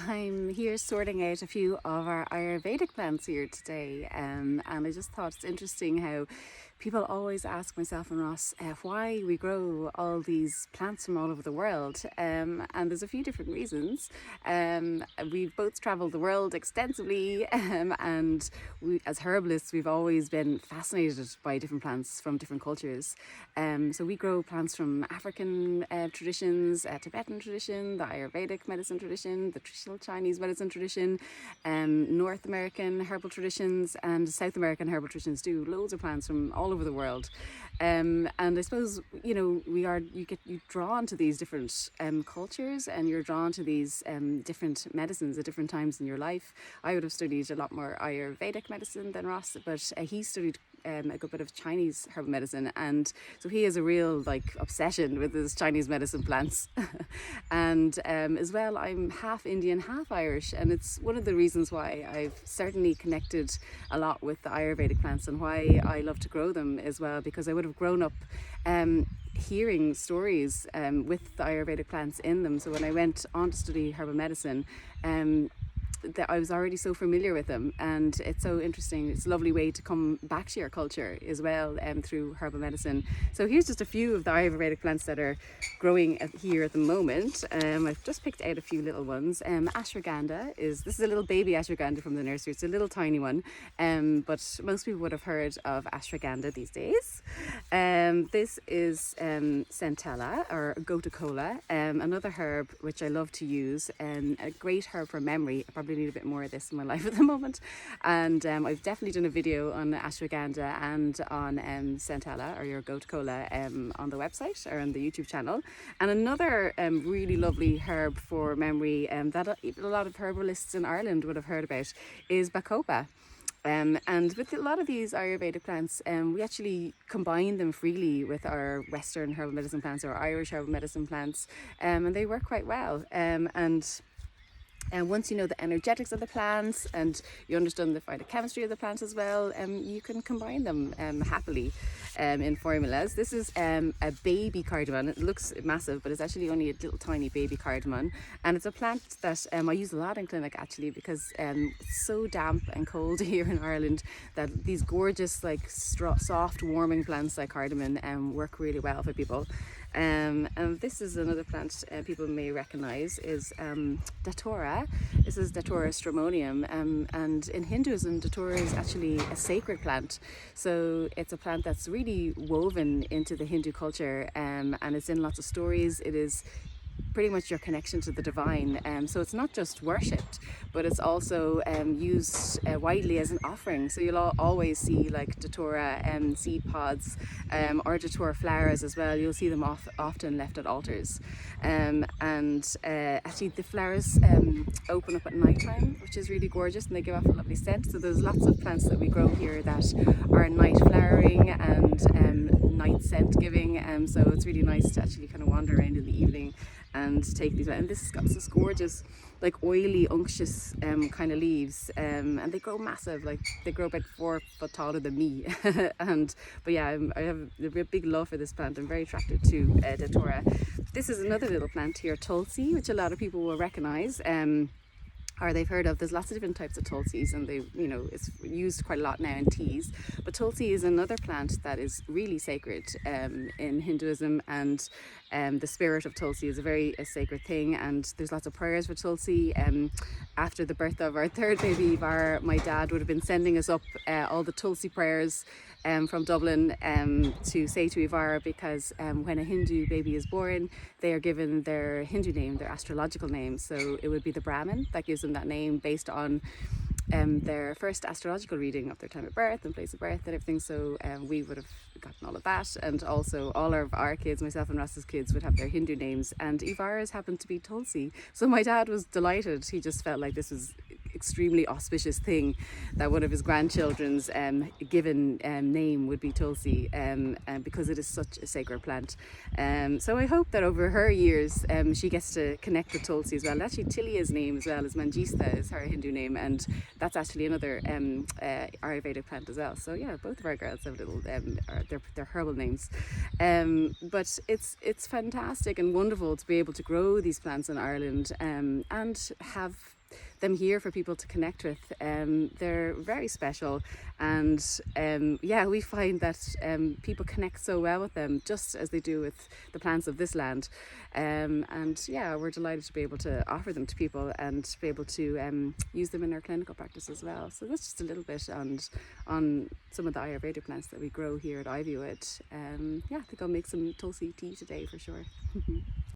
I'm here sorting out a few of our Ayurvedic plants here today, and I just thought it's interesting how people always ask myself and Ross why we grow all these plants from all over the world, and there's a few different reasons. We've both travelled the world extensively, and as herbalists, we've always been fascinated by different plants from different cultures. So we grow plants from African traditions, Tibetan tradition, the Ayurvedic medicine tradition, the traditional Chinese medicine tradition, North American herbal traditions, and South American herbal traditions too. Loads of plants from all over the world. And I suppose, you get drawn to these different cultures, and you're drawn to these different medicines at different times in your life. I would have studied a lot more Ayurvedic medicine than Ross, but he studied a good bit of Chinese herbal medicine, and so he has a real obsession with his Chinese medicine plants. And as well, I'm half Indian, half Irish, and it's one of the reasons why I've certainly connected a lot with the Ayurvedic plants and why I love to grow them as well, because I would have grown up hearing stories with the Ayurvedic plants in them. So when I went on to study herbal medicine, that I was already so familiar with them, and it's so interesting. It's a lovely way to come back to your culture as well through herbal medicine. So here's just a few of the Ayurvedic plants that are growing here at the moment. I've just picked out a few little ones. Ashwagandha this is a little baby ashwagandha from the nursery. It's a little tiny one, but most people would have heard of ashwagandha these days. This is centella or gotu kola, another herb which I love to use, a great herb for memory. I probably need a bit more of this in my life at the moment, and I've definitely done a video on ashwagandha and on centella or your gotu kola on the website or on the YouTube channel. And another really lovely herb for memory that a lot of herbalists in Ireland would have heard about is bacopa. And with a lot of these Ayurvedic plants, we actually combine them freely with our Western herbal medicine plants or Irish herbal medicine plants, and they work quite well. And once you know the energetics of the plants and you understand the phytochemistry of the plants as well, you can combine them happily in formulas. This is a baby cardamom. It looks massive, but it's actually only a little tiny baby cardamom. And it's a plant that I use a lot in clinic actually, because it's so damp and cold here in Ireland that these gorgeous soft warming plants like cardamom work really well for people. And this is another plant people may recognize is datura. This is Datura stramonium, and in Hinduism datura is actually a sacred plant. So it's a plant that's really woven into the Hindu culture, and it's in lots of stories. It is pretty much your connection to the divine, so it's not just worshipped, but it's also used widely as an offering. So you'll always see datura seed pods or datura flowers as well. You'll see them often left at altars, and actually the flowers open up at night time, which is really gorgeous, and they give off a lovely scent. So there's lots of plants that we grow here that are night flowering and night scent giving, so it's really nice to actually kind of wander around in the evening and take these. And this has got this gorgeous oily unctuous kind of leaves, and they grow massive. They grow about 4 foot taller than me. But yeah, I have a big love for this plant. I'm very attracted to datura. This is another little plant here, tulsi, which a lot of people will recognize or they've heard of. There's lots of different types of tulsis, and it's used quite a lot now in teas. But tulsi is another plant that is really sacred in Hinduism, and the spirit of tulsi is a sacred thing. And there's lots of prayers for tulsi. After the birth of our third baby, Ivar, my dad would have been sending us up all the tulsi prayers from Dublin to say to Ivar, because when a Hindu baby is born, they are given their Hindu name, their astrological name. So it would be the Brahmin that gives them that name based on their first astrological reading of their time of birth and place of birth and everything. So we would have gotten all of that, and also all of our kids, myself and Ross's kids, would have their Hindu names, and Ivar's happened to be Tulsi. So my dad was delighted. He just felt like this was extremely auspicious thing that one of his grandchildren's given name would be Tulsi, because it is such a sacred plant. So I hope that over her years she gets to connect with Tulsi as well. Actually, Tilia's name as well as Manjista is her Hindu name, and that's actually another Ayurvedic plant as well. So yeah, both of our girls have little their herbal names. But it's fantastic and wonderful to be able to grow these plants in Ireland, and have them here for people to connect with. They're very special, and yeah, we find that people connect so well with them, just as they do with the plants of this land. And yeah, we're delighted to be able to offer them to people and to be able to use them in our clinical practice as well. So that's just a little bit on some of the Ayurvedic plants that we grow here at Ivywood. Yeah, I think I'll make some Tulsi tea today for sure.